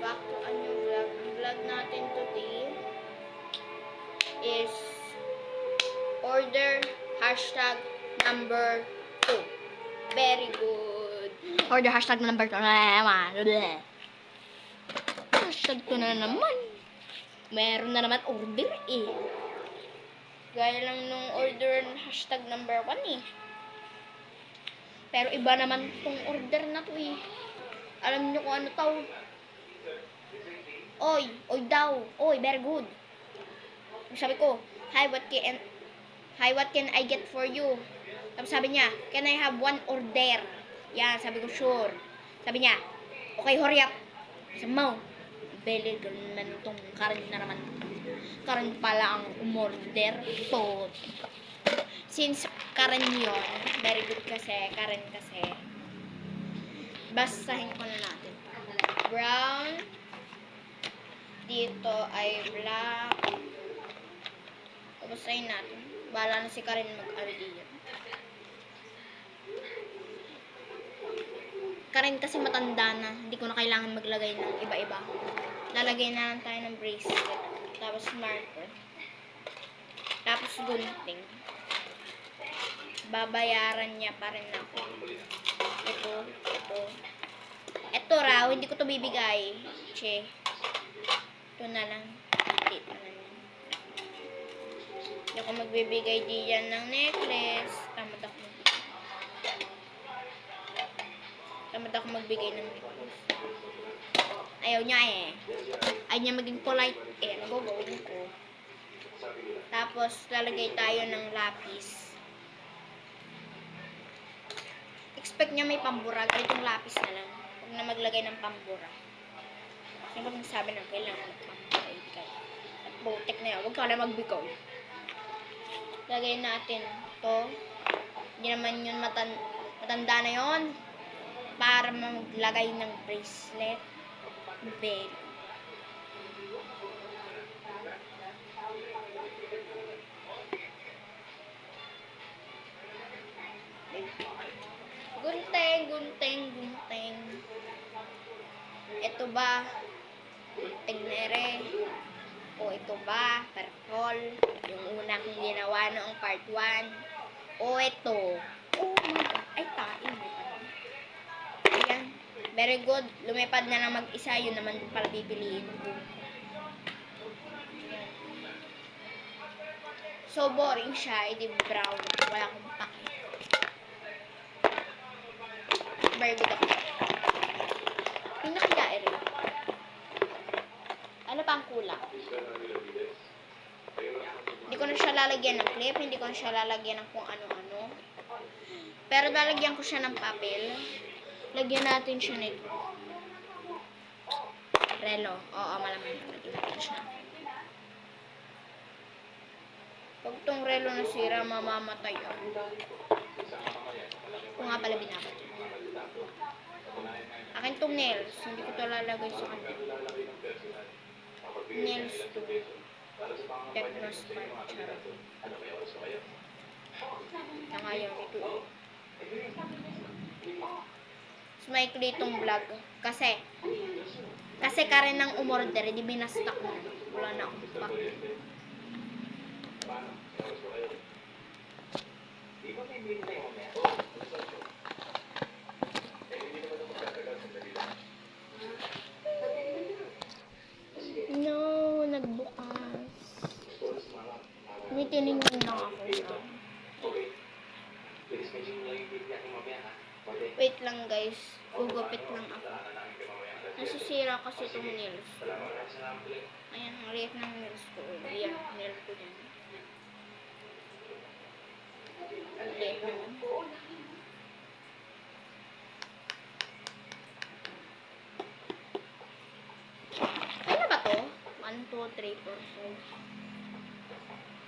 back to a new vlog. Ang vlog natin today is order hashtag number 2. Very good. Order hashtag number 2. Hashtag 2 na naman. Meron na naman order eh. Gaya lang nung order hashtag number 1 eh. Pero iba naman tong order na to eh. Alam nyo kung ano to? Oy daw. Oy, very good. Sabi ko, hi, what can I get for you? Tapos sabi niya, can I have one order? Yan, sabi ko, sure. Sabi niya, okay, hurry up. Sabi mo, beli naman itong Karen na naman. Karen pala ang umorder. To. Since Karen yun, very good kasi, Karen kasi. Basahin ko na natin. Brown. Dito ay black. Basahin natin. Bahala na si Karen mag-aldi yan. Karen kasi matanda na. Hindi ko na kailangan maglagay ng iba-iba. Lalagay na lang tayo ng bracelet. Tapos marker. Tapos gunting. Babayaran niya pa rin ako. Ito. Ito raw, hindi ko to bibigay. Che. Ito na lang. Dito na lang. Hindi ako magbibigay diyan ng necklace. Tamad ako magbigay ng necklace. Ayaw niya eh. Ayaw niya maging polite eh. Nagugawin ko. Tapos, lalagay tayo ng lapis. Expect niya may pambura. Ganitong lapis na lang. Huwag na maglagay ng pambura. Kasi pag nagsabi ng kailangan ng pambura. At botek na yan. Huwag ka na magbikaw. Lagay natin to. Hindi naman yun matanda na yun. Para maglagay ng bracelet. Bell. Gunteng. Ito ba? Tignere. O ito ba? Percol. Yung una kong ginawa noong part 1. O ito. Oh my God. Ay, tain. Ayan. Very good. Lumipad na lang mag-isa. Yun naman din pala pipiliin ko. Ayan. So, boring siya. Edi brown. Wala akong pake. Very good ako. Yung nakidai rin. Ano pa ang kulang? Hindi ko na siya lalagyan ng clip. Hindi ko na siya lalagyan ng kung ano-ano. Pero lalagyan ko siya ng papel. Lagyan natin siya nito. Relo. Oo, malamang lagyan natin siya. Pag tong relo nasira, mamamatay ako. Kung nga pala binabat. Akin tong nails. Hindi ko ito lalagay sa kanya. Nails to. Technospan. Charot. Nangayaw nito eh. Smikely itong vlog. Kasi Karen ng umorder. Di binastak na. Wala na akong pack. No, nagbukas. May tinignan lang ako. Wait lang guys. Gugupit lang ako. Nasisira kasi itong nails. Ayan, ang liit ng nails ko. Ayan, nails ko din. Ang liit naman. Ano ba to? 1, 2, 3, 4,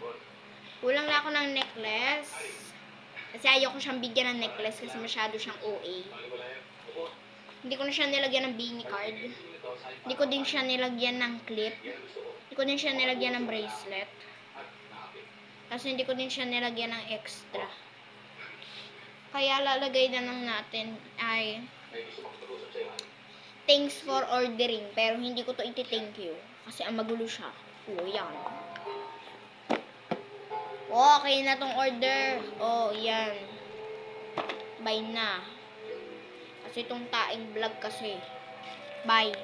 5. Kulang na ako ng necklace. Kasi ayoko siyang bigyan ng necklace kasi masyado siyang OA. Hindi ko na siya nilagyan ng beanie card. Hindi ko din siya nilagyan ng clip. Hindi ko din siya nilagyan ng bracelet. Kasi hindi ko din siya nilagyan ng extra. Kaya lalagay na lang natin ay thanks for ordering. Pero hindi ko to iti-thank you. Kasi ang magulo siya. Oo, yan. Okay na tong order. Oh, yan. Bye na. Kasi itong taing vlog kasi. Bye.